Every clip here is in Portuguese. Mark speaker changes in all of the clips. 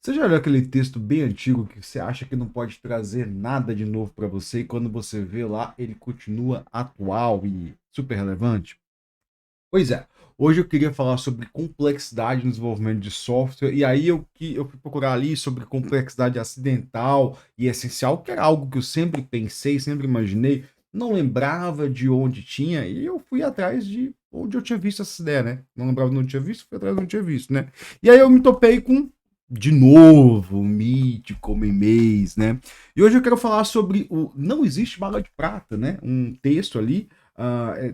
Speaker 1: Você já leu aquele texto bem antigo que você acha que não pode trazer nada de novo para você e quando você vê lá, ele continua atual e super relevante? Pois é, hoje eu queria falar sobre complexidade no desenvolvimento de software, e aí eu fui procurar ali sobre complexidade acidental e essencial, que era algo que eu sempre pensei, sempre imaginei, não lembrava de onde tinha, e eu fui atrás de onde eu tinha visto essa ideia, né? Não lembrava de onde tinha visto, fui atrás de onde tinha visto, né? E aí eu me topei com, de novo, o mítico Meimei, né? E hoje eu quero falar sobre o Não Existe Bala de Prata, né? Um texto ali.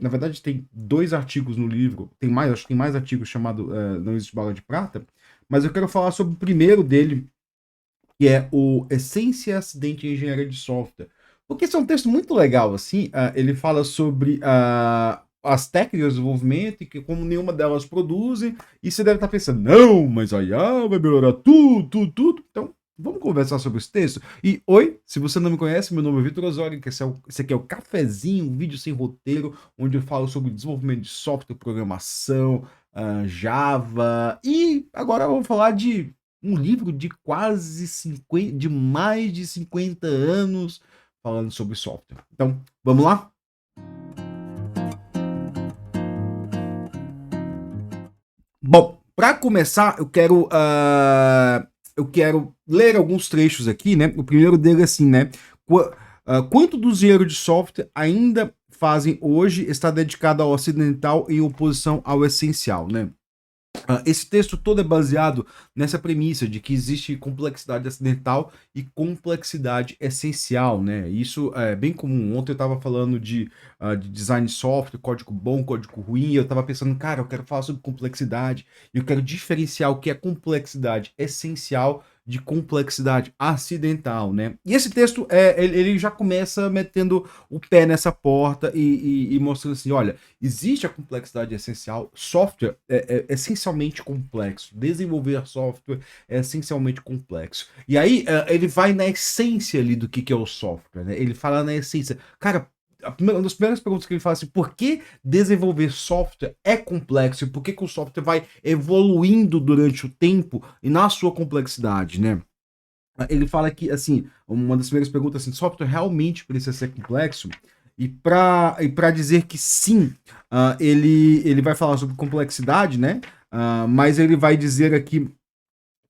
Speaker 1: Na verdade, tem dois artigos no livro, tem mais, acho que tem mais artigos chamado Não Existe Bala de Prata, mas eu quero falar sobre o primeiro dele, que é o Essência, Acidente e Engenharia de Software. Porque esse é um texto muito legal, assim, ele fala sobre as técnicas de desenvolvimento e que como nenhuma delas produzem, e você deve estar pensando, não, mas a IA vai melhorar tudo, tudo, tudo. Então, vamos conversar sobre esse texto? E oi, se você não me conhece, meu nome é Vitor Osório, que esse aqui é o Cafezinho, um vídeo sem roteiro, onde eu falo sobre desenvolvimento de software, programação, Java, e agora eu vou falar de um livro de quase 50, de mais de 50 anos falando sobre software. Então, vamos lá? Bom, para começar, eu quero ler alguns trechos aqui, né? O primeiro dele é assim, né? Quanto do engenheiro de software ainda fazem hoje está dedicado ao ocidental em oposição ao essencial, né? Esse texto todo é baseado nessa premissa de que existe complexidade acidental e complexidade essencial, né? Isso é bem comum. Ontem eu estava falando de design software, código bom, código ruim, e eu estava pensando, cara, eu quero falar sobre complexidade, e eu quero diferenciar o que é complexidade essencial de complexidade acidental, né? E esse texto, ele já começa metendo o pé nessa porta e mostrando assim, olha, existe a complexidade essencial. Software é essencialmente complexo. Desenvolver software é essencialmente complexo. E aí ele vai na essência ali do que é o software, né? Ele fala na essência. Cara, uma das primeiras perguntas que ele fala assim, por que desenvolver software é complexo? E por que o software vai evoluindo durante o tempo e na sua complexidade, né? Ele fala que, assim, uma das primeiras perguntas, assim, software realmente precisa ser complexo? E para dizer que sim, ele vai falar sobre complexidade, né? Mas ele vai dizer aqui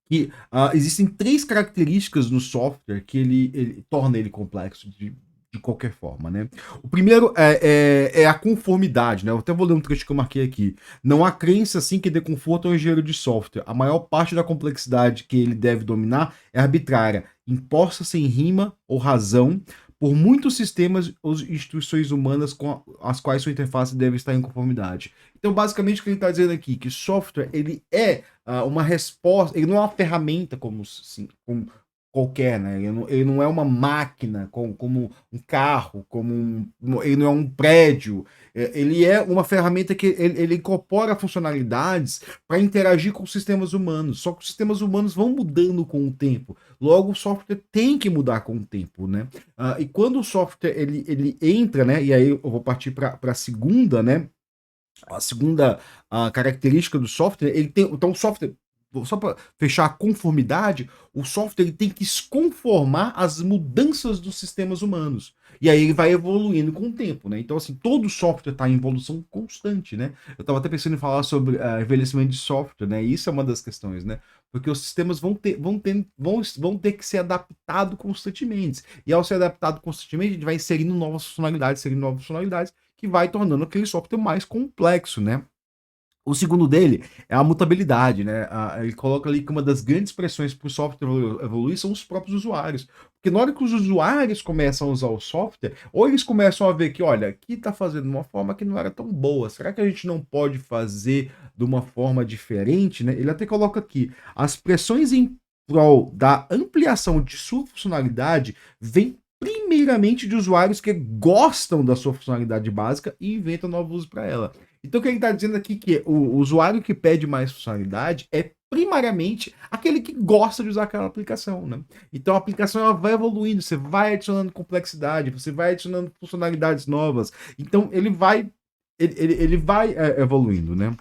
Speaker 1: que existem três características no software que ele torna ele complexo de qualquer forma, né? O primeiro é a conformidade, né? Eu até vou ler um trecho que eu marquei aqui. Não há crença assim que dê conforto ao engenheiro de software. A maior parte da complexidade que ele deve dominar é arbitrária, imposta sem rima ou razão por muitos sistemas ou instituições humanas com as quais sua interface deve estar em conformidade. Então, basicamente, o que ele está dizendo aqui, que software ele é uma resposta, ele não é uma ferramenta como, assim, como qualquer, né? Ele não é uma máquina como um carro, ele não é um prédio. Ele é uma ferramenta que ele incorpora funcionalidades para interagir com sistemas humanos. Só que os sistemas humanos vão mudando com o tempo. Logo, o software tem que mudar com o tempo, né? E quando o software ele entra, né? E aí eu vou partir para a segunda, né? A segunda característica do software, ele tem. Então, o software, só para fechar a conformidade, o software ele tem que se conformar às mudanças dos sistemas humanos. E aí ele vai evoluindo com o tempo, né? Então, assim, todo software está em evolução constante, né? Eu estava até pensando em falar sobre envelhecimento de software, né? E isso é uma das questões, né? Porque os sistemas vão ter que ser adaptados constantemente. E ao ser adaptado constantemente, a gente vai inserindo novas funcionalidades, que vai tornando aquele software mais complexo, né? O segundo dele é a mutabilidade, né? Ele coloca ali que uma das grandes pressões para o software evoluir são os próprios usuários. Porque na hora que os usuários começam a usar o software, ou eles começam a ver que, olha, aqui está fazendo de uma forma que não era tão boa. Será que a gente não pode fazer de uma forma diferente, né? Ele até coloca aqui, as pressões em prol da ampliação de sua funcionalidade vêm primeiramente de usuários que gostam da sua funcionalidade básica e inventam novos usos para ela. Então, o que ele está dizendo aqui que o usuário que pede mais funcionalidade é primariamente aquele que gosta de usar aquela aplicação, né? Então, a aplicação ela vai evoluindo, você vai adicionando complexidade, você vai adicionando funcionalidades novas. Então, ele vai evoluindo, né?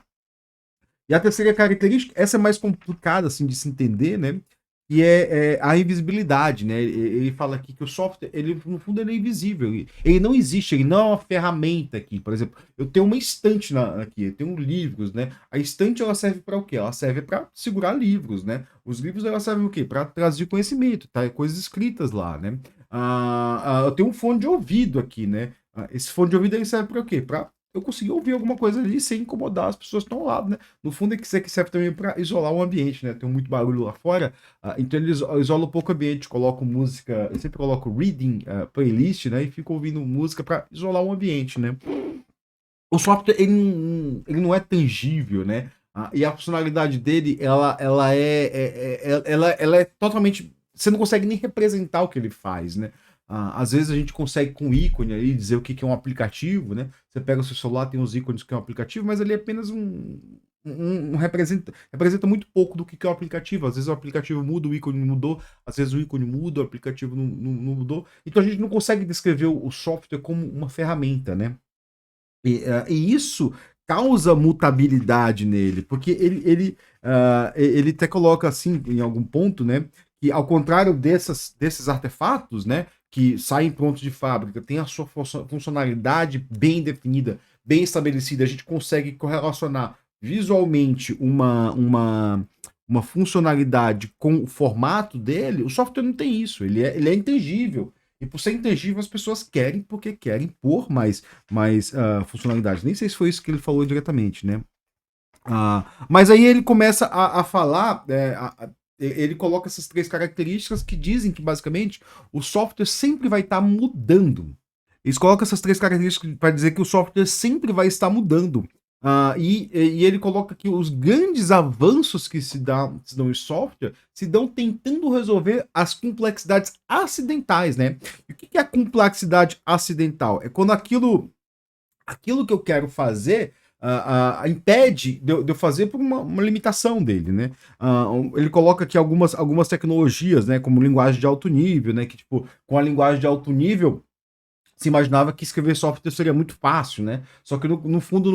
Speaker 1: E a terceira característica, essa é mais complicada assim de se entender, né? que é a invisibilidade, né? Ele fala aqui que o software, ele, no fundo, ele é invisível. Ele não existe, ele não é uma ferramenta aqui. Por exemplo, eu tenho uma estante aqui, eu tenho livros, né? A estante, ela serve para o quê? Ela serve para segurar livros, né? Os livros, ela servem o quê? Para trazer conhecimento, tá? Coisas escritas lá, né? Eu tenho um fone de ouvido aqui, né? Esse fone de ouvido, ele serve para o quê? Para eu conseguir ouvir alguma coisa ali sem incomodar as pessoas que estão ao lado, né? No fundo, é que isso aqui serve também para isolar o ambiente, né? Tem muito barulho lá fora, então ele isola um pouco o ambiente, coloco música, eu sempre coloco reading, playlist, né? E fico ouvindo música para isolar o ambiente, né? O software, ele não é tangível, né? E a funcionalidade dele, ela é totalmente. Você não consegue nem representar o que ele faz, né? Às vezes a gente consegue com ícone ali dizer o que que é um aplicativo, né? Você pega o seu celular, tem os ícones que é um aplicativo, mas ele é apenas representa muito pouco do que é o aplicativo. Às vezes o aplicativo muda, o ícone mudou, às vezes o ícone muda, o aplicativo não mudou. Então a gente não consegue descrever o software como uma ferramenta, né? E isso causa mutabilidade nele, porque ele até coloca assim, em algum ponto, né, que ao contrário desses artefatos, né, que saem prontos de fábrica, tem a sua funcionalidade bem definida, bem estabelecida, a gente consegue correlacionar visualmente uma funcionalidade com o formato dele, o software não tem isso, ele é intangível. E por ser intangível, as pessoas querem porque querem pôr mais funcionalidades. Nem sei se foi isso que ele falou diretamente, né? Mas aí ele começa a falar, ele coloca essas três características que dizem que, basicamente, o software sempre vai estar mudando. Eles colocam essas três características para dizer que o software sempre vai estar mudando. E ele coloca que os grandes avanços que se dão em software se dão tentando resolver as complexidades acidentais, né? E o que é a complexidade acidental? É quando aquilo que eu quero fazer impede de eu fazer por uma limitação dele, né? Ele coloca aqui algumas tecnologias, né? Como linguagem de alto nível, né? Que, tipo, com a linguagem de alto nível se imaginava que escrever software seria muito fácil, né? Só que no fundo,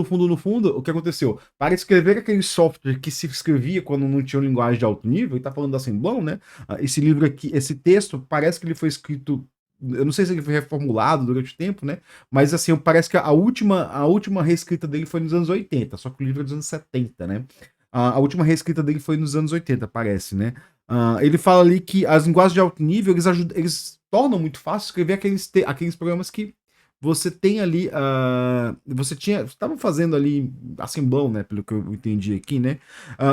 Speaker 1: o que aconteceu? Para escrever aquele software que se escrevia quando não tinha linguagem de alto nível, e tá falando da Semblão, né? Esse livro aqui, esse texto, parece que ele foi escrito. Eu não sei se ele foi reformulado durante o tempo, né? Mas assim, parece que a última reescrita dele foi nos anos 80, só que o livro é dos anos 70, né? A última reescrita dele foi nos anos 80, parece, né? Ele fala ali que as linguagens de alto nível, eles tornam muito fácil escrever aqueles programas que você tem ali, estavam fazendo ali Assembly, né, pelo que eu entendi aqui, né?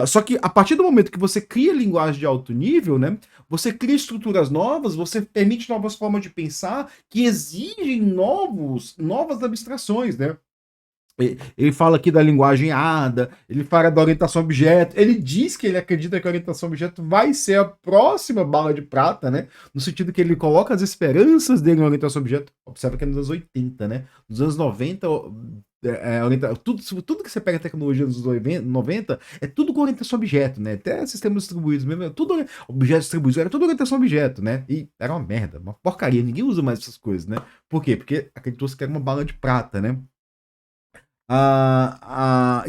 Speaker 1: Só que a partir do momento que você cria linguagem de alto nível, né, você cria estruturas novas, você permite novas formas de pensar que exigem novas abstrações, né? Ele fala aqui da linguagem ADA, ele fala da orientação a objeto, ele diz que ele acredita que a orientação a objeto vai ser a próxima bala de prata, né? No sentido que ele coloca as esperanças dele na orientação a objeto. Observa que é nos anos 80, né? Nos anos 90, tudo que você pega a tecnologia dos anos 90 é tudo com orientação a objeto, né? Até sistemas distribuídos mesmo, tudo objetos distribuídos, era tudo orientação a objeto, né? E era uma merda, uma porcaria, ninguém usa mais essas coisas, né? Por quê? Porque acreditou-se que era uma bala de prata, né?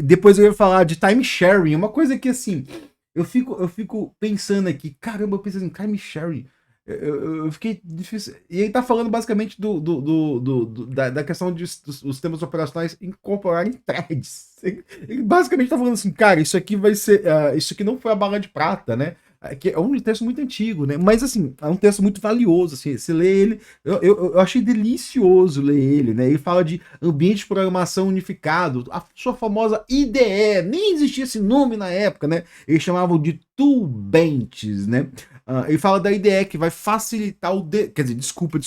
Speaker 1: Depois eu ia falar de time sharing, uma coisa que assim, eu fico pensando aqui, caramba, eu pensei em time sharing. Eu fiquei difícil. E ele tá falando basicamente da questão de os sistemas operacionais incorporarem threads. Ele basicamente tá falando assim, cara, isso aqui vai ser. Isso aqui não foi a bala de prata, né? Que é um texto muito antigo, né? Mas assim, é um texto muito valioso. Assim, você lê ele, eu achei delicioso ler ele, né? Ele fala de ambiente de programação unificado, a sua famosa IDE, nem existia esse nome na época, né? Eles chamavam de toolbenches, né? Ele fala da IDE que vai facilitar quer dizer, desculpa.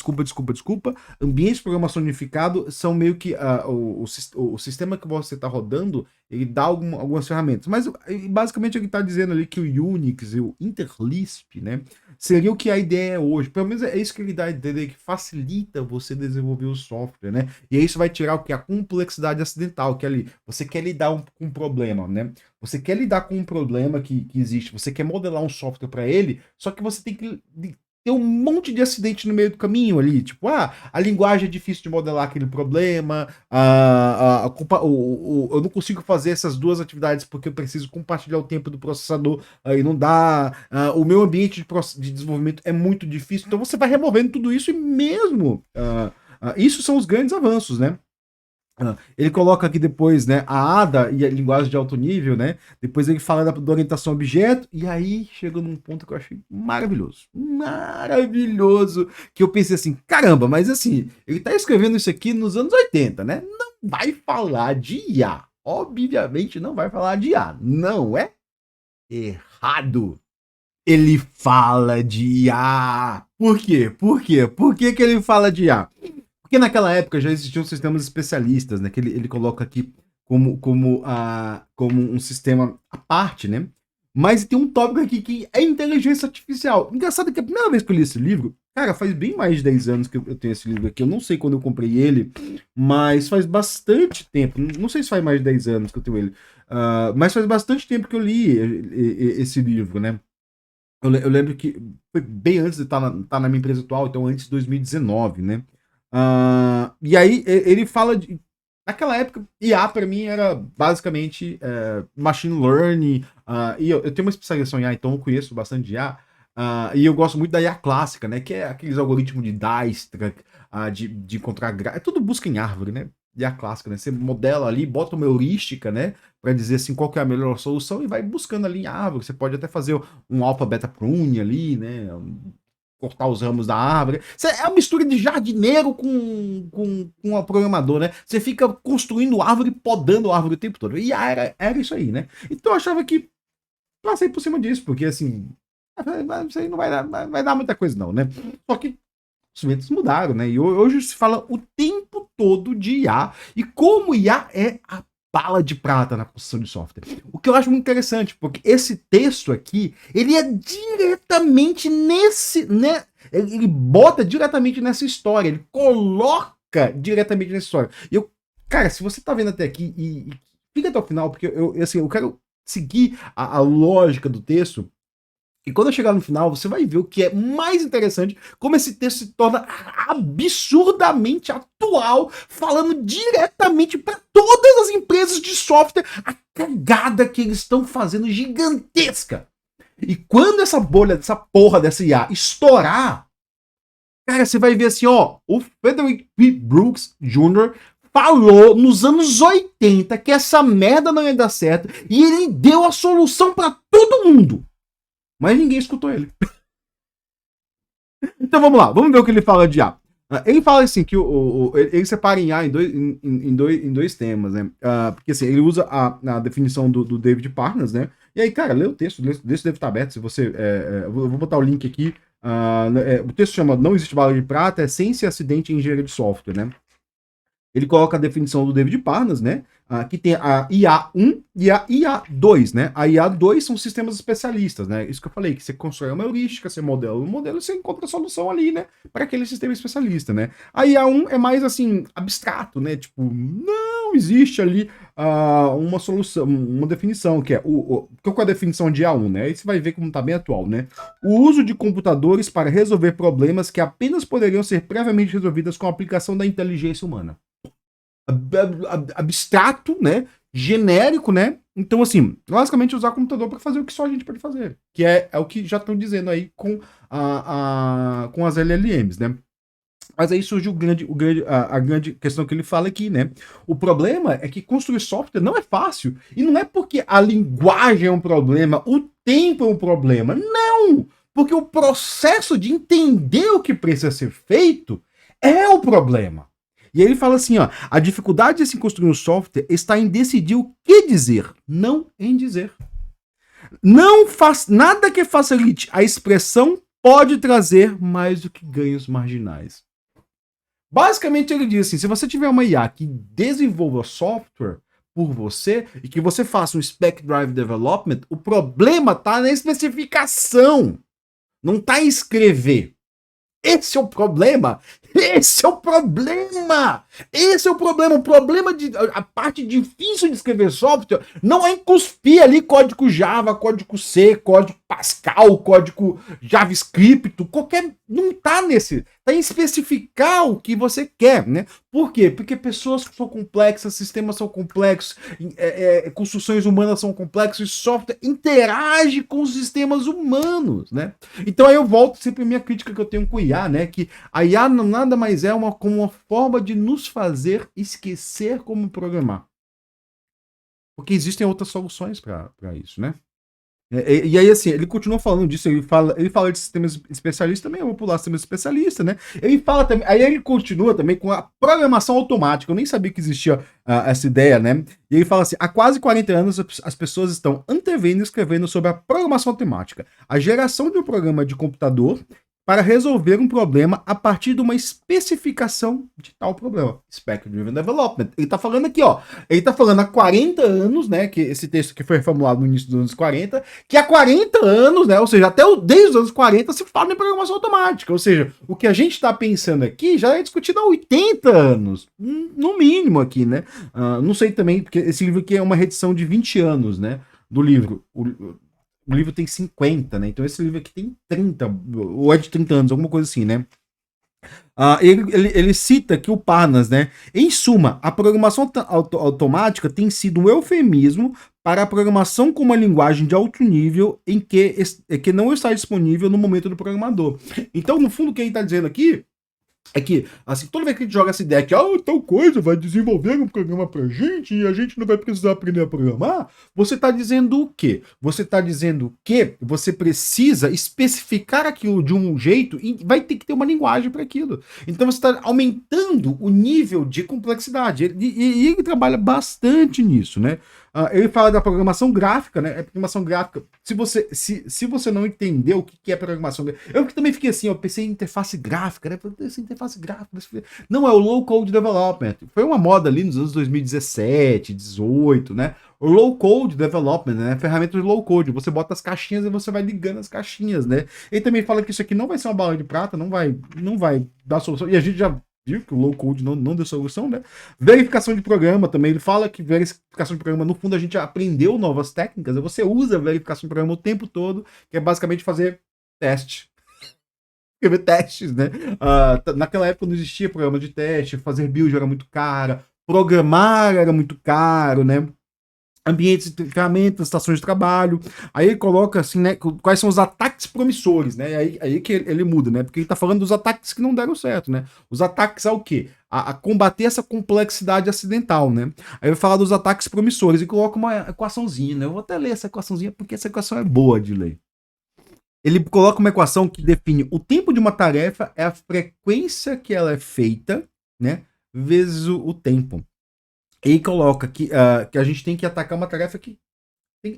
Speaker 1: Ambientes de programação unificado são meio que o sistema que você está rodando, ele dá algumas ferramentas. Mas basicamente ele está dizendo ali que o Unix e o Interlisp, né, seria o que a ideia é hoje. Pelo menos é isso que ele dá a ideia, que facilita você desenvolver o software, né? E aí isso vai tirar o que? A complexidade acidental, que é ali, você quer lidar com um problema, né? Você quer lidar com um problema que existe, você quer modelar um software para ele, só que você tem que ter um monte de acidente no meio do caminho ali. Tipo, a linguagem é difícil de modelar aquele problema, eu não consigo fazer essas duas atividades porque eu preciso compartilhar o tempo do processador, aí não dá, o meu ambiente de desenvolvimento é muito difícil, então você vai removendo tudo isso e mesmo... isso são os grandes avanços, né? Ele coloca aqui depois, né, a ADA e a linguagem de alto nível, né? Depois ele fala da orientação a objeto, e aí chega num ponto que eu achei maravilhoso. Maravilhoso! Que eu pensei assim, caramba, mas assim, ele tá escrevendo isso aqui nos anos 80, né? Não vai falar de IA. Obviamente não vai falar de IA. Não é errado. Ele fala de IA. Por quê? Por quê? Por que que ele fala de IA? Porque naquela época já existiam sistemas especialistas, né? Que ele coloca aqui como um sistema à parte, né? Mas tem um tópico aqui que é inteligência artificial. Engraçado que a primeira vez que eu li esse livro, cara, faz bem mais de 10 anos que eu tenho esse livro aqui. Eu não sei quando eu comprei ele, mas faz bastante tempo. Não sei se faz mais de 10 anos que eu tenho ele. Mas faz bastante tempo que eu li esse livro, né? Eu lembro que foi bem antes de estar na minha empresa atual, então antes de 2019, né? E aí ele fala de... Naquela época, IA para mim era basicamente machine learning, e eu tenho uma especialização em IA, então eu conheço bastante de IA, e eu gosto muito da IA clássica, né? Que é aqueles algoritmos de Dijkstra, de encontrar... É tudo busca em árvore, né? IA clássica, né? Você modela ali, bota uma heurística, né? Para dizer assim qual que é a melhor solução e vai buscando ali em árvore. Você pode até fazer um alpha beta prune ali, né? Cortar os ramos da árvore. É uma mistura de jardineiro com o programador, né? Você fica construindo árvore, podando a árvore o tempo todo. E era isso aí, né? Então eu achava que passei por cima disso, porque assim, isso aí não vai dar muita coisa não, né? Só que os ventos mudaram, né? E hoje se fala o tempo todo de IA e como IA é a bala de prata na construção de software. O que eu acho muito interessante, porque esse texto aqui, ele é diretamente nesse, né? Ele bota diretamente nessa história, ele coloca diretamente nessa história. E eu, cara, se você tá vendo até aqui e fica até o final, porque eu quero seguir a lógica do texto. E quando eu chegar no final, você vai ver o que é mais interessante, como esse texto se torna absurdamente atual, falando diretamente para todas as empresas de software, a cagada que eles estão fazendo gigantesca. E quando essa bolha, dessa porra dessa IA estourar, cara, você vai ver assim, ó, o Frederick P. Brooks Jr. falou nos anos 80 que essa merda não ia dar certo, e ele deu a solução para todo mundo. Mas ninguém escutou ele. Então vamos lá, vamos ver o que ele fala de IA. Ele fala assim que ele separa em IA em dois temas, né? Porque assim, ele usa a definição do David Parnas, né? E aí, cara, lê o texto, desse deve estar aberto. Se você. Eu vou botar o link aqui. O texto chama Não Existe Bala de Prata, Essência e Acidente em Engenharia de Software, né? Ele coloca a definição do David Parnas, né? Que tem a IA1 e a IA2, né? A IA2 são sistemas especialistas, né? Isso que eu falei, que você constrói uma heurística, você modela um modelo e você encontra a solução ali, né? Para aquele sistema especialista, né? A IA1 é mais, assim, abstrato, né? Tipo, não existe ali uma solução, uma definição, que é qual é a definição de IA1, né? Aí você vai ver como tá bem atual, né? O uso de computadores para resolver problemas que apenas poderiam ser previamente resolvidas com a aplicação da inteligência humana. Abstrato, né? Genérico, né? Então, assim, basicamente usar o computador para fazer o que só a gente pode fazer. Que é o que já estão dizendo aí com as LLMs, né? Mas aí surge a grande questão que ele fala aqui, né? O problema é que construir software não é fácil. E não é porque a linguagem é um problema, o tempo é um problema. Não! Porque o processo de entender o que precisa ser feito é o problema. E aí ele fala assim, ó, a dificuldade de se construir um software está em decidir o que dizer, não em dizer. Não faz nada que facilite a expressão pode trazer mais do que ganhos marginais. Basicamente ele diz assim, se você tiver uma IA que desenvolva software por você e que você faça um Spec Drive Development, o problema está na especificação, não está em escrever. Esse é o problema. Esse é o problema! Esse é o problema. O problema de. A parte difícil de escrever software não é em cuspir ali código Java, código C, código Pascal, código JavaScript, qualquer. Não tá nesse. Tá em especificar o que você quer, né? Por quê? Porque pessoas são complexas, sistemas são complexos, construções humanas são complexas, e software interage com os sistemas humanos, né? Então aí eu volto sempre à minha crítica que eu tenho com o IA, né? Que a IA nada mais é como uma forma de nos fazer esquecer como programar. Porque existem outras soluções para isso, né? E aí, assim, ele continua falando disso, ele fala de sistemas especialistas também, eu vou pular sistemas especialistas, né? Ele fala também, aí ele continua também com a programação automática, eu nem sabia que existia essa ideia, né? E ele fala assim, há quase 40 anos as pessoas estão antevendo e escrevendo sobre a programação automática, a geração de um programa de computador para resolver um problema a partir de uma especificação de tal problema. Spec Driven Development. Ele tá falando aqui, ó. Ele tá falando há 40 anos, né? Que esse texto que foi reformulado no início dos anos 40, que há 40 anos, né? Ou seja, desde os anos 40 se fala em programação automática. Ou seja, o que a gente tá pensando aqui já é discutido há 80 anos. No mínimo aqui, né? Não sei também, porque esse livro aqui é uma reedição de 20 anos, né? Do livro. O livro tem 50, né? Então esse livro aqui tem 30, ou é de 30 anos, alguma coisa assim, né? Ele cita que o Parnas, né? Em suma, a programação automática tem sido um eufemismo para a programação com uma linguagem de alto nível em que não está disponível no momento do programador. Então, no fundo, o que ele está dizendo aqui é que, assim, toda vez que a gente joga essa ideia que, tal coisa vai desenvolver um programa pra gente e a gente não vai precisar aprender a programar, você tá dizendo o quê? Você tá dizendo que você precisa especificar aquilo de um jeito e vai ter que ter uma linguagem para aquilo. Então você está aumentando o nível de complexidade. E ele trabalha bastante nisso, né? Ele fala da programação gráfica, né? Programação gráfica. Se você não entendeu o que é programação gráfica. Eu também fiquei assim, eu pensei em interface gráfica, né? Essa interface gráfica. Não, é o low code development. Foi uma moda ali nos anos 2017, 18, né? O low code development, né? Ferramenta de low code. Você bota as caixinhas e você vai ligando as caixinhas, né? Ele também fala que isso aqui não vai ser uma bala de prata, não vai dar solução. E a gente já viu que o low code não deu solução, né? Verificação de programa também. Ele fala que verificação de programa, no fundo, a gente aprendeu novas técnicas. Você usa verificação de programa o tempo todo, que é basicamente fazer teste. Escrever testes, né? Naquela época não existia programa de teste, fazer build era muito caro, programar era muito caro, né? Ambientes, ferramentas, estações de trabalho. Aí ele coloca assim, né? Quais são os ataques promissores, né? Aí que ele muda, né? Porque ele tá falando dos ataques que não deram certo, né? Os ataques ao quê? A combater essa complexidade acidental, né? Aí ele fala dos ataques promissores e coloca uma equaçãozinha, né? Eu vou até ler essa equaçãozinha porque essa equação é boa de ler. Ele coloca uma equação que define o tempo de uma tarefa é a frequência que ela é feita, né? Vezes o tempo. E coloca que a gente tem que atacar uma tarefa que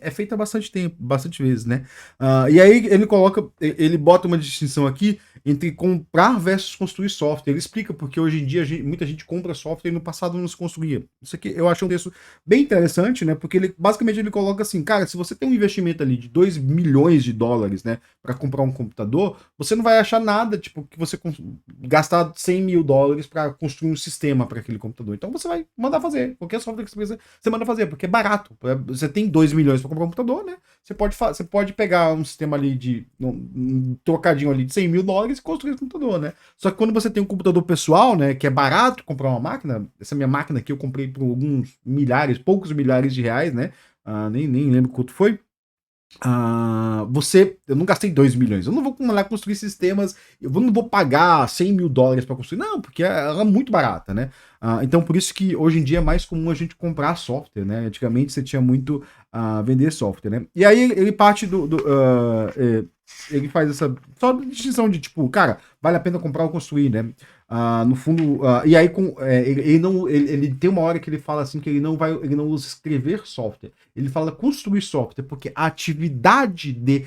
Speaker 1: é feita há bastante tempo, bastante vezes, né? E aí ele bota uma distinção aqui entre comprar versus construir software. Ele explica porque hoje em dia muita gente compra software e no passado não se construía. Isso aqui eu acho um texto bem interessante, né? Porque basicamente ele coloca assim, cara, se você tem um investimento ali de 2 milhões de dólares, né, para comprar um computador, você não vai achar nada, tipo, que você gastar 100 mil dólares para construir um sistema para aquele computador. Então você vai mandar fazer. Qualquer software que você precisa, você manda fazer, porque é barato. Você tem 2 milhões para comprar um computador, né? Você pode pegar um sistema ali um trocadinho ali de 100 mil dólares e construir esse computador, né? Só que quando você tem um computador pessoal, né, que é barato comprar uma máquina, essa minha máquina aqui eu comprei por alguns milhares, poucos milhares de reais, né? Nem lembro quanto foi. Eu não gastei 2 milhões, eu não vou lá construir sistemas, eu não vou pagar 100 mil dólares para construir, não, porque ela é muito barata, né? Então por isso que hoje em dia é mais comum a gente comprar software, né? Antigamente você tinha muito vender software, né? E aí ele parte ele faz essa só distinção de tipo, cara, vale a pena comprar ou construir, né? No fundo, e aí ele tem uma hora que ele fala assim que ele não usa escrever software, ele fala construir software, porque a atividade de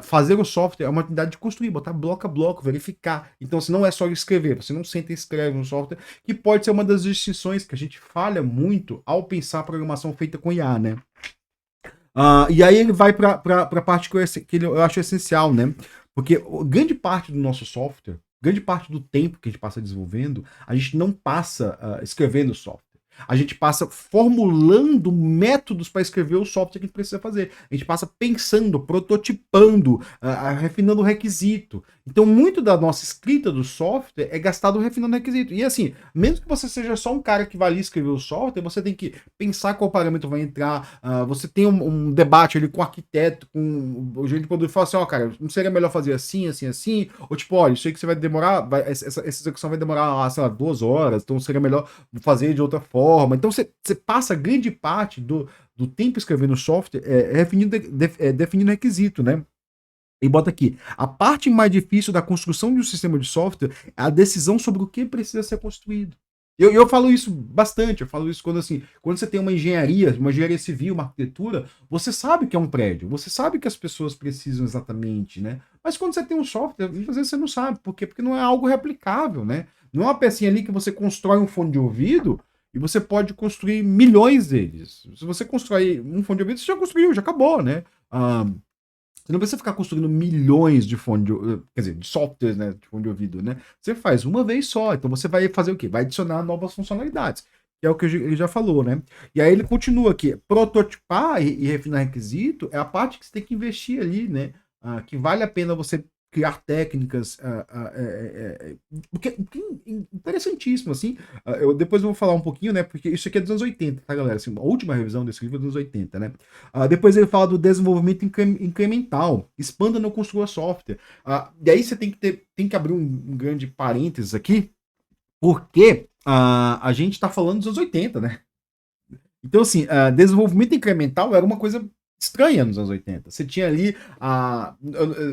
Speaker 1: fazer o software é uma atividade de construir, botar bloco a bloco, verificar. Então, se não é só escrever, você não senta e escreve um software, que pode ser uma das distinções que a gente falha muito ao pensar a programação feita com IA, né? E aí ele vai para a parte que eu acho essencial, né? Porque grande parte do nosso software, grande parte do tempo que a gente passa desenvolvendo, a gente não passa escrevendo software. A gente passa formulando métodos para escrever o software que a gente precisa fazer. A gente passa pensando, prototipando, refinando o requisito. Então, muito da nossa escrita do software é gastado refinando o requisito. E assim, mesmo que você seja só um cara que vai ali escrever o software, você tem que pensar qual parâmetro vai entrar. Você tem um debate ali com o arquiteto, com o jeito de poder falar assim, ó, cara, não seria melhor fazer assim, assim, assim? Ou tipo, olha, isso aí que você vai demorar, essa execução vai demorar, sei lá, 2 horas, então seria melhor fazer de outra forma. Então você passa grande parte do tempo escrevendo software definindo requisito, né? E bota aqui, a parte mais difícil da construção de um sistema de software é a decisão sobre o que precisa ser construído. Eu falo isso bastante, eu falo isso quando assim, quando você tem uma engenharia civil, uma arquitetura, você sabe que é um prédio, você sabe que as pessoas precisam exatamente, né? Mas quando você tem um software, às vezes você não sabe, por quê? Porque não é algo replicável, né? Não é uma pecinha ali que você constrói um fone de ouvido e você pode construir milhões deles. Se você constrói um fone de ouvido, você já construiu, já acabou, né? Você não precisa ficar construindo milhões de fones quer dizer, de softwares, né, de fone de ouvido, né? Você faz uma vez só, então você vai fazer o quê? Vai adicionar novas funcionalidades, que é o que ele já falou, né? E aí ele continua aqui, prototipar e refinar requisito é a parte que você tem que investir ali, né? Que vale a pena você criar técnicas, porque interessantíssimo, assim, depois eu vou falar um pouquinho, né, porque isso aqui é dos anos 80, tá, galera? Assim, a última revisão desse livro é dos anos 80, né? Depois ele fala do desenvolvimento incremental, expanda no construa software. E aí você tem que abrir um grande parênteses aqui, porque a gente está falando dos anos 80, né? Então, assim, desenvolvimento incremental era uma coisa estranha nos anos 80. Você tinha ali,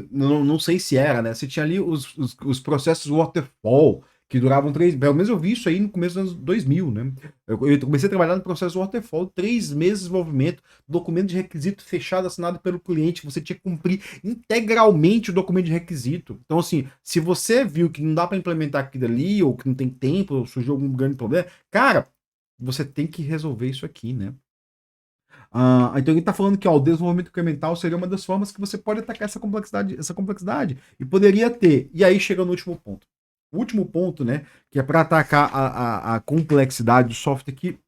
Speaker 1: não sei se era, né? Você tinha ali os processos waterfall, que duravam 3, pelo menos eu vi isso aí no começo dos anos 2000, né? Eu comecei a trabalhar no processo waterfall, 3 meses de desenvolvimento, documento de requisito fechado, assinado pelo cliente, você tinha que cumprir integralmente o documento de requisito. Então, assim, se você viu que não dá para implementar aquilo ali, ou que não tem tempo, ou surgiu algum grande problema, cara, você tem que resolver isso aqui, né? Então ele está falando que ó, o desenvolvimento incremental seria uma das formas que você pode atacar essa complexidade. E poderia ter. E aí chega no último ponto. O último ponto, né? Que é para atacar a complexidade do software que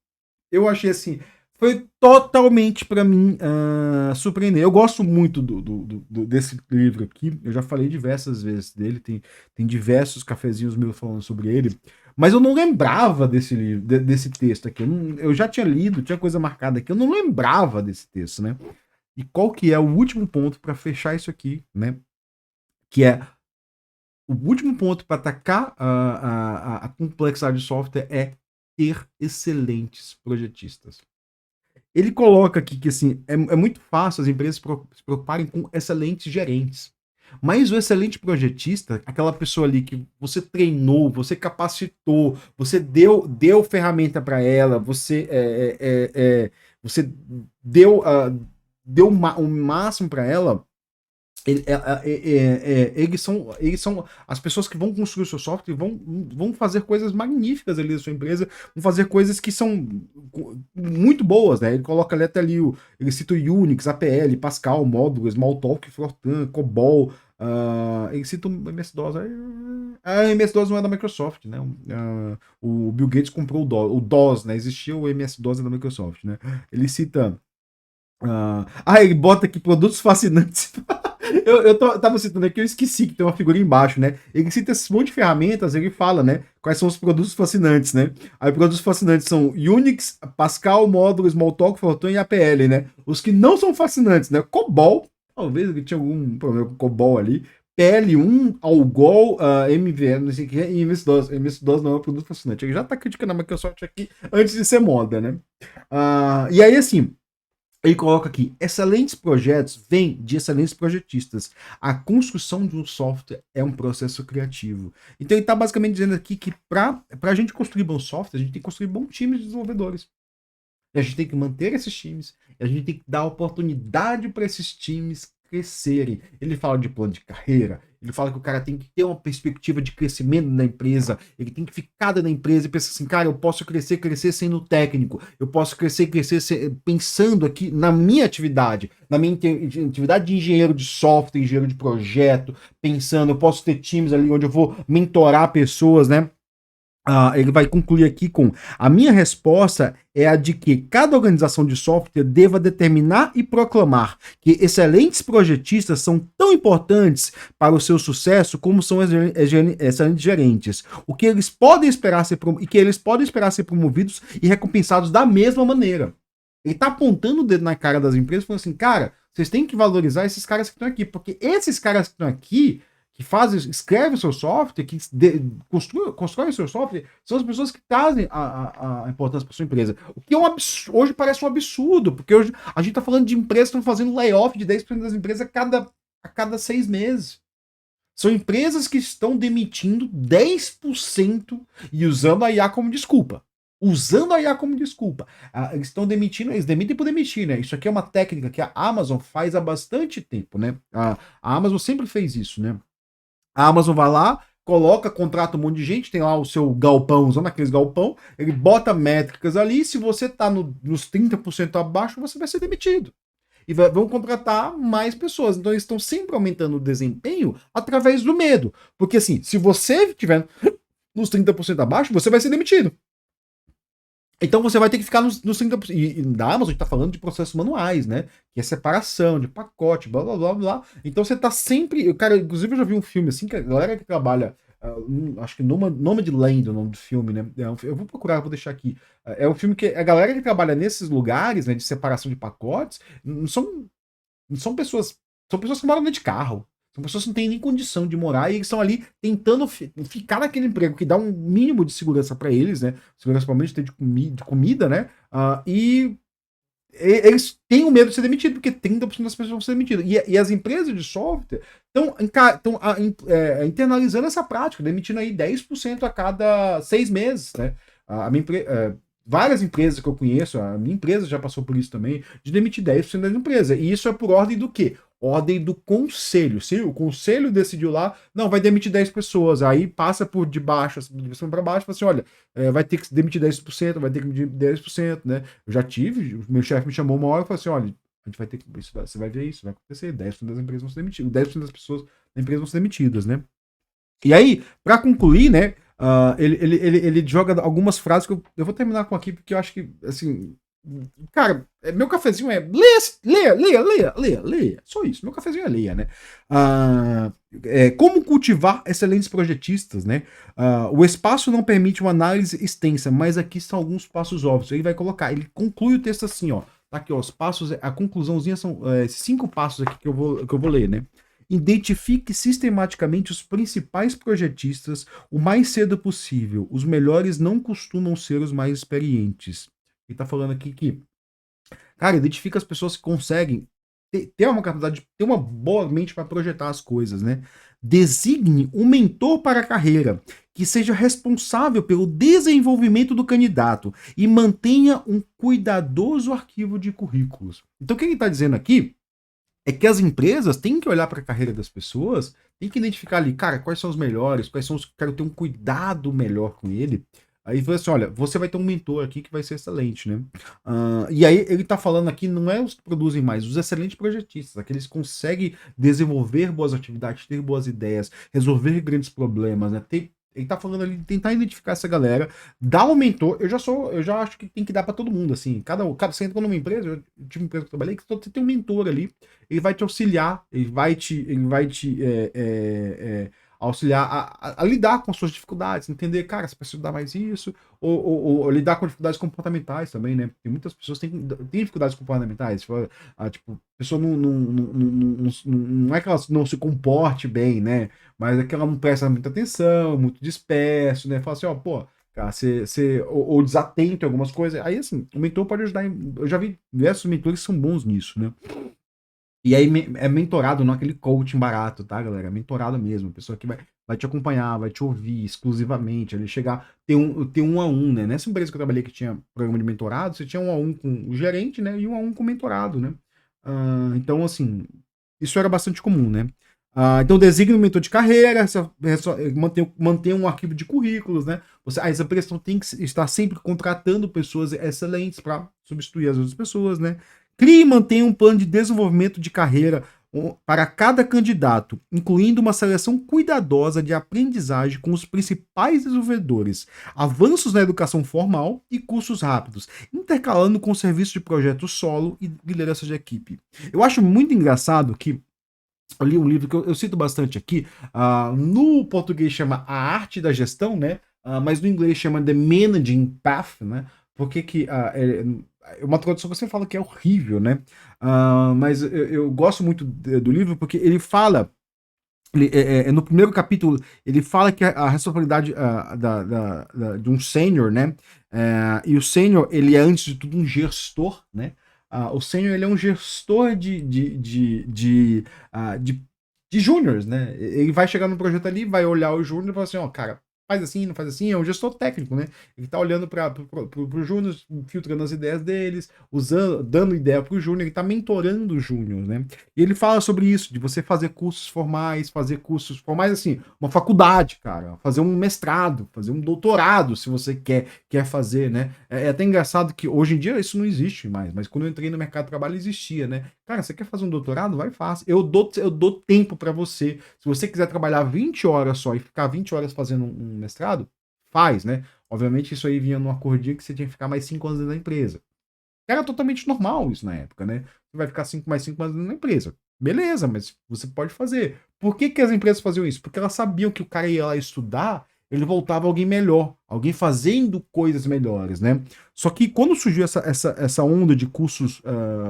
Speaker 1: eu achei assim. Foi totalmente para mim surpreender. Eu gosto muito desse livro aqui. Eu já falei diversas vezes dele. Tem diversos cafezinhos meus falando sobre ele. Mas eu não lembrava desse livro, desse texto aqui. Eu já tinha lido, tinha coisa marcada aqui. Eu não lembrava desse texto, né? E qual que é o último ponto para fechar isso aqui, né? Que é o último ponto para atacar a complexidade de software é ter excelentes projetistas. Ele coloca aqui que assim, é muito fácil as empresas se preocuparem com excelentes gerentes. Mas o excelente projetista, aquela pessoa ali que você treinou, você capacitou, você deu ferramenta para ela, você deu o máximo para ela. Eles são as pessoas que vão construir o seu software, vão fazer coisas magníficas ali da sua empresa, vão fazer coisas que são muito boas, né? Ele coloca ali até ali, ele cita o Unix, APL, Pascal, Módulo, Smalltalk, Fortran, COBOL, ele cita o MS-DOS. A MS-DOS não é da Microsoft, né? O Bill Gates comprou o DOS, né? Existia o MS-DOS da Microsoft, né? Ele cita... ele bota aqui produtos fascinantes. Tava citando aqui, eu esqueci que tem uma figurinha embaixo, né? Ele cita esse monte de ferramentas, ele fala, né? Quais são os produtos fascinantes, né? Aí, produtos fascinantes são Unix, Pascal, Módulo, Smalltalk, Fortran e APL, né? Os que não são fascinantes, né? COBOL, talvez ele tinha algum problema com COBOL ali. PL1, Algol, MVM, não sei o que, e MS-DOS. MS-DOS não é um produto fascinante. Ele já tá criticando a Microsoft aqui antes de ser moda, né? E aí, assim, ele coloca aqui, excelentes projetos vêm de excelentes projetistas. A construção de um software é um processo criativo. Então ele está basicamente dizendo aqui que para a gente construir bom software, a gente tem que construir bons times de desenvolvedores. E a gente tem que manter esses times, e a gente tem que dar oportunidade para esses times crescerem. Ele fala de plano de carreira, Ele fala que o cara tem que ter uma perspectiva de crescimento na empresa, ele tem que ficar dentro da empresa e pensar assim, cara, eu posso crescer sendo técnico, eu posso crescer pensando aqui na minha atividade, na minha atividade de engenheiro de software, engenheiro de projeto, pensando, eu posso ter times ali onde eu vou mentorar pessoas, né? Ele vai concluir aqui com: a minha resposta é a de que cada organização de software deva determinar e proclamar que excelentes projetistas são tão importantes para o seu sucesso como são excelentes gerentes, o que eles podem esperar e que eles podem esperar ser promovidos e recompensados da mesma maneira. Ele está apontando o dedo na cara das empresas, falando assim, cara, vocês têm que valorizar esses caras que estão aqui, porque esses caras que estão aqui que fazem, escreve o seu software, que constrói o seu software, são as pessoas que trazem a importância para sua empresa. O que é hoje parece um absurdo, porque hoje a gente está falando de empresas que estão fazendo layoff de 10% das empresas a cada 6 meses. São empresas que estão demitindo 10% e usando a IA como desculpa. Usando a IA como desculpa. Eles estão demitindo, eles demitem por demitir, né? Isso aqui é uma técnica que a Amazon faz há bastante tempo, né? A Amazon sempre fez isso, né? A Amazon vai lá, coloca, contrata um monte de gente, tem lá o seu galpão, usando aqueles galpão, ele bota métricas ali, se você tá nos 30% abaixo, você vai ser demitido. E vão contratar mais pessoas. Então eles estão sempre aumentando o desempenho através do medo. Porque assim, se você estiver nos 30% abaixo, você vai ser demitido. Então você vai ter que ficar nos 30%. E da Amazon a gente tá falando de processos manuais, né? Que é separação de pacote, blá blá blá blá. Então você tá sempre. Cara, inclusive eu já vi um filme assim, que a galera que trabalha. Acho que nome de Land, o nome do filme, né? Eu vou procurar, vou deixar aqui. É um filme que a galera que trabalha nesses lugares, né, de separação de pacotes, não são pessoas. São pessoas que moram dentro de carro. São pessoas que não têm nem condição de morar e eles estão ali tentando ficar naquele emprego que dá um mínimo de segurança para eles, né? Segurança provavelmente de comida, né? E eles têm o medo de ser demitido, porque 30% das pessoas vão ser demitidas. E as empresas de software estão internalizando essa prática, demitindo aí 10% a cada 6 meses, né? A minha várias empresas que eu conheço, a minha empresa já passou por isso também, de demitir 10% da empresa. E isso é por ordem do quê? Ordem do conselho. Se o conselho decidiu lá, não, vai demitir 10 pessoas. Aí passa por de baixo, de cima para baixo, fala assim: olha, vai ter que demitir 10%, vai ter que demitir 10%, né? Eu já tive, o meu chefe me chamou uma hora e falou assim: olha, a gente vai ter que. Você vai ver isso, vai acontecer. 10% das empresas vão ser demitidas, 10% das pessoas da empresa vão ser demitidas, né? E aí, para concluir, né? Ele joga algumas frases que eu vou terminar com aqui, porque eu acho que, assim, cara, meu cafezinho é leia. Só isso, meu cafezinho é leia, né? Como cultivar excelentes projetistas, né? O espaço não permite uma análise extensa, mas aqui estão alguns passos óbvios. Ele vai colocar, ele conclui o texto assim, ó. Tá aqui, ó, os passos, a conclusãozinha são 5 passos aqui que eu vou ler, né? Identifique sistematicamente os principais projetistas o mais cedo possível. Os melhores não costumam ser os mais experientes. Ele tá falando aqui que, cara, identifica as pessoas que conseguem ter uma capacidade, ter uma boa mente para projetar as coisas, né? Designe um mentor para a carreira que seja responsável pelo desenvolvimento do candidato e mantenha um cuidadoso arquivo de currículos. Então, o que ele está dizendo aqui é que as empresas têm que olhar para a carreira das pessoas, tem que identificar ali, cara, quais são os melhores, quais são os que quero ter um cuidado melhor com ele. Aí fala assim: olha, você vai ter um mentor aqui que vai ser excelente, né? E aí ele tá falando aqui, não é os que produzem mais, os excelentes projetistas, aqueles que conseguem desenvolver boas atividades, ter boas ideias, resolver grandes problemas, né? Ele tá falando ali de tentar identificar essa galera, dar um mentor. Eu já acho que tem que dar para todo mundo, assim. Você entra numa empresa, eu tive uma empresa que eu trabalhei, que você tem um mentor ali, ele vai te auxiliar, ele vai te auxiliar a lidar com as suas dificuldades, entender, cara, você precisa estudar mais isso, ou lidar com dificuldades comportamentais também, né? Tem muitas pessoas que têm dificuldades comportamentais, tipo, a pessoa não é que ela não se comporte bem, né? Mas é que ela não presta muita atenção, muito disperso, né? Fala assim, ó, pô, cara, ou desatento em algumas coisas. Aí, assim, o mentor pode ajudar. Eu já vi diversos mentores que são bons nisso, né? E aí é mentorado, não aquele coaching barato, tá, galera? É mentorado mesmo. Pessoa que vai te acompanhar, vai te ouvir exclusivamente. Ele chegar, ter um a um, né? Nessa empresa que eu trabalhei que tinha programa de mentorado, você tinha um a um com o gerente, né? E um a um com o mentorado, né? Então, assim, isso era bastante comum, né? Então designa um mentor de carreira, mantém um arquivo de currículos, né? Essa empresa tem que estar sempre contratando pessoas excelentes para substituir as outras pessoas, né? Crie e mantenha um plano de desenvolvimento de carreira para cada candidato, incluindo uma seleção cuidadosa de aprendizagem com os principais desenvolvedores, avanços na educação formal e cursos rápidos, intercalando com serviços de projeto solo e liderança de equipe. Eu acho muito engraçado que eu li um livro que eu cito bastante aqui, no português chama A Arte da Gestão, né? Mas no inglês chama The Managing Path, né? Porque que é uma tradução que você fala que é horrível, né? Mas eu gosto muito do livro porque ele fala, no primeiro capítulo, ele fala que a responsabilidade de um sênior, né? E o sênior, ele é antes de tudo um gestor, né? O sênior, ele é um gestor de júniors, né? Ele vai chegar no projeto ali, vai olhar o júnior e falar assim, ó, cara, faz assim, não faz assim, é um gestor técnico, né? Ele tá olhando para o júnior, filtrando as ideias deles, dando ideia pro júnior, ele tá mentorando o júnior, né? E ele fala sobre isso, de você fazer cursos formais assim, uma faculdade, cara, fazer um mestrado, fazer um doutorado, se você quer fazer, né? É até engraçado que hoje em dia isso não existe mais, mas quando eu entrei no mercado de trabalho existia, né? Cara, você quer fazer um doutorado? Vai fácil. Eu dou tempo para você. Se você quiser trabalhar 20 horas só e ficar 20 horas fazendo um mestrado, faz, né? Obviamente isso aí vinha num acordinho que você tinha que ficar mais 5 anos dentro da empresa. Era totalmente normal isso na época, né? Você vai ficar mais 5 anos na empresa. Beleza, mas você pode fazer. Por que as empresas faziam isso? Porque elas sabiam que o cara ia lá estudar, ele voltava alguém melhor, alguém fazendo coisas melhores, né? Só que quando surgiu essa onda de cursos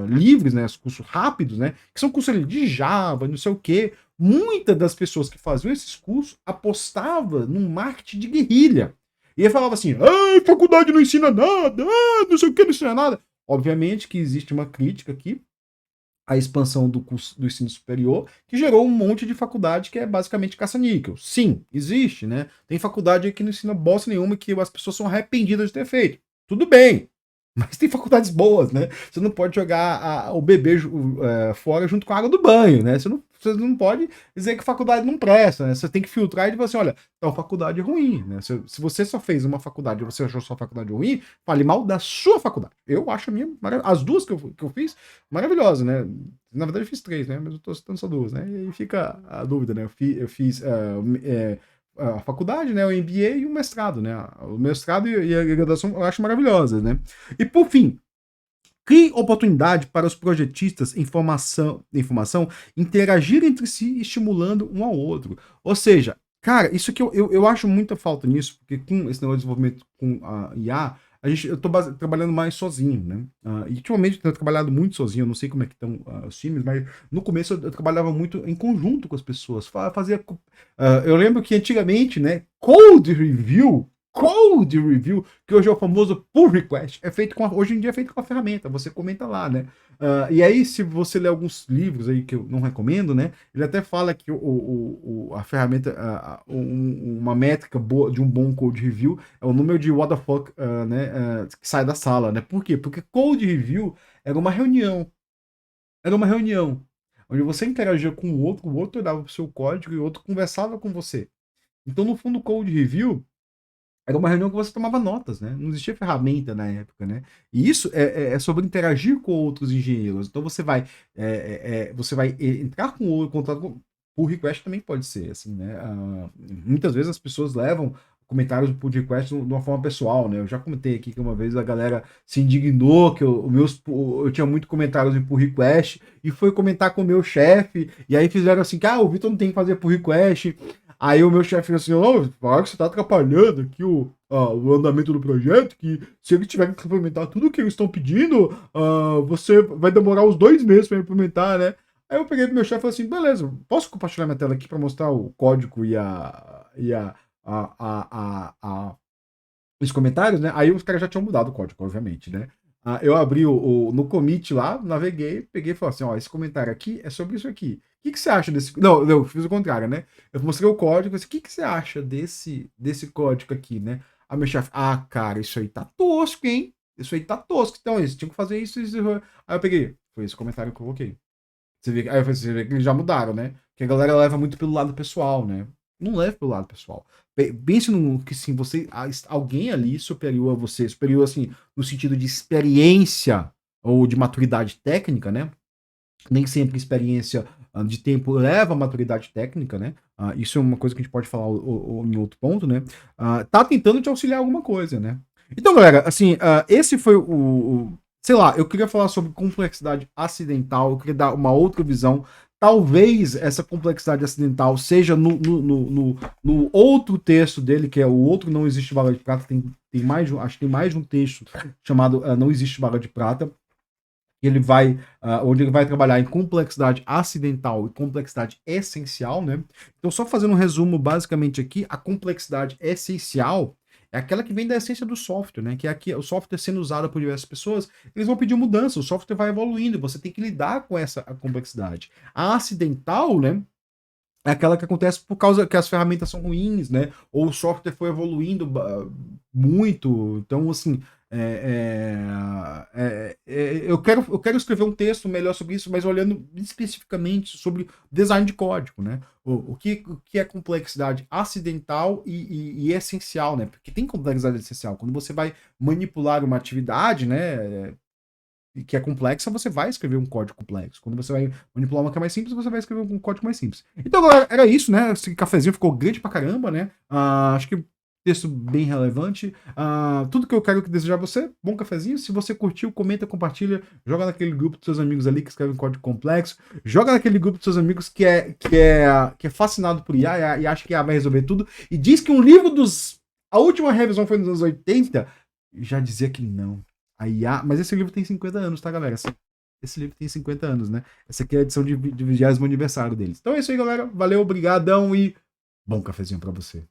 Speaker 1: livres, né? Os cursos rápidos, né? Que são cursos ali de Java, não sei o quê. Muitas das pessoas que faziam esses cursos apostavam num marketing de guerrilha. E ele falava assim: ah, faculdade não ensina nada, não sei o que, não ensina nada. Obviamente que existe uma crítica aqui à expansão do curso do ensino superior, que gerou um monte de faculdade que é basicamente caça-níquel. Sim, existe, né? Tem faculdade que não ensina bosta nenhuma que as pessoas são arrependidas de ter feito. Tudo bem, mas tem faculdades boas, né? Você não pode jogar o bebê fora junto com a água do banho, né? Você não pode dizer que faculdade não presta, né? Você tem que filtrar e dizer assim, olha, então faculdade é ruim, né? Se você só fez uma faculdade e você achou sua faculdade ruim, fale mal da sua faculdade. Eu acho a minha, as duas que eu fiz, maravilhosas, né? Na verdade eu fiz 3, né? Mas eu tô citando só 2, né? E aí fica a dúvida, né? Eu fiz a faculdade, né, o MBA e o mestrado, né? O mestrado e a graduação eu acho maravilhosa, né? E por fim, crie oportunidade para os projetistas em informação interagir entre si, estimulando um ao outro. Ou seja, cara, isso que eu acho muita falta nisso, porque com esse negócio de desenvolvimento com a IA, eu tô trabalhando mais sozinho, né? E ultimamente eu tenho trabalhado muito sozinho, eu não sei como é que estão os times, mas no começo eu trabalhava muito em conjunto com as pessoas. Eu lembro que antigamente, né, Code Review, que hoje é o famoso pull request, hoje em dia é feito com a ferramenta, você comenta lá, né? E aí, se você ler alguns livros aí que eu não recomendo, né? Ele até fala que a ferramenta, uma métrica boa de um bom code review é o número de what the fuck, né, que sai da sala, né? Por quê? Porque code review era uma reunião onde você interagia com o outro dava o seu código e o outro conversava com você. Então, no fundo, o code review era uma reunião que você tomava notas, né? Não existia ferramenta na época, né? E isso é sobre interagir com outros engenheiros. Então você vai entrar com o contato com pull request também pode ser, assim, né? Muitas vezes as pessoas levam comentários do pull request de uma forma pessoal, né? Eu já comentei aqui que uma vez a galera se indignou que eu tinha muito comentários em pull request e foi comentar com o meu chefe e aí fizeram assim, que o Vitor não tem que fazer pull request. Aí o meu chefe falou assim, fala que você tá atrapalhando aqui o andamento do projeto, que se ele tiver que implementar tudo o que eles estão pedindo, você vai demorar uns 2 meses para implementar, né? Aí eu peguei pro meu chefe e falei assim, beleza, posso compartilhar minha tela aqui para mostrar o código e os comentários, né? Aí os caras já tinham mudado o código, obviamente, né? Eu abri no commit lá, naveguei, peguei e falei assim, esse comentário aqui é sobre isso aqui. O que você acha desse... Não, eu fiz o contrário, né? Eu mostrei o código, e falei, o que você acha desse código aqui, né? Aí meu chefe, cara, isso aí tá tosco, hein? Isso aí tá tosco. Então, eles tinham que fazer isso. Aí eu peguei, foi esse comentário que eu coloquei. Você vê que eles já mudaram, né? Que a galera leva muito pelo lado pessoal, né? Não leva pelo lado pessoal. Pense no que sim, alguém ali superior a você, superior assim, no sentido de experiência ou de maturidade técnica, né? Nem sempre experiência de tempo leva a maturidade técnica, né? Isso é uma coisa que a gente pode falar em outro ponto, né? Tá tentando te auxiliar alguma coisa, né? Então, galera, assim, esse foi sei lá, eu queria falar sobre complexidade acidental, eu queria dar uma outra visão. Talvez essa complexidade acidental seja no outro texto dele, que é o outro Não Existe Bala de Prata, tem mais, acho que tem mais de um texto chamado Não Existe Bala de Prata, onde ele vai trabalhar em complexidade acidental e complexidade essencial, né? Então, só fazendo um resumo basicamente aqui, a complexidade essencial é aquela que vem da essência do software, né? Que é aqui o software sendo usado por diversas pessoas, eles vão pedir mudança, o software vai evoluindo, você tem que lidar com essa complexidade. A acidental, né? É aquela que acontece por causa que as ferramentas são ruins, né? Ou o software foi evoluindo muito. Então, assim, eu quero escrever um texto melhor sobre isso, mas olhando especificamente sobre design de código, né? O que é complexidade acidental e essencial, né? Porque tem complexidade essencial. Quando você vai manipular uma atividade, né? Que é complexa, você vai escrever um código complexo. Quando você vai manipular uma que é mais simples, você vai escrever um código mais simples. Então, galera, era isso, né? Esse cafezinho ficou grande pra caramba, né? Acho que texto bem relevante. Tudo que eu quero desejar a você, bom cafezinho. Se você curtiu, comenta, compartilha, joga naquele grupo dos seus amigos ali que escrevem código complexo, joga naquele grupo dos seus amigos que é fascinado por IA e acha que IA vai resolver tudo, e diz que um livro dos... A última revisão foi nos anos 80, já dizia que não. A IA, mas esse livro tem 50 anos, tá, galera? Esse livro tem 50 anos, né? Essa aqui é a edição de 20º aniversário deles. Então é isso aí, galera. Valeu, obrigadão e bom cafezinho pra você.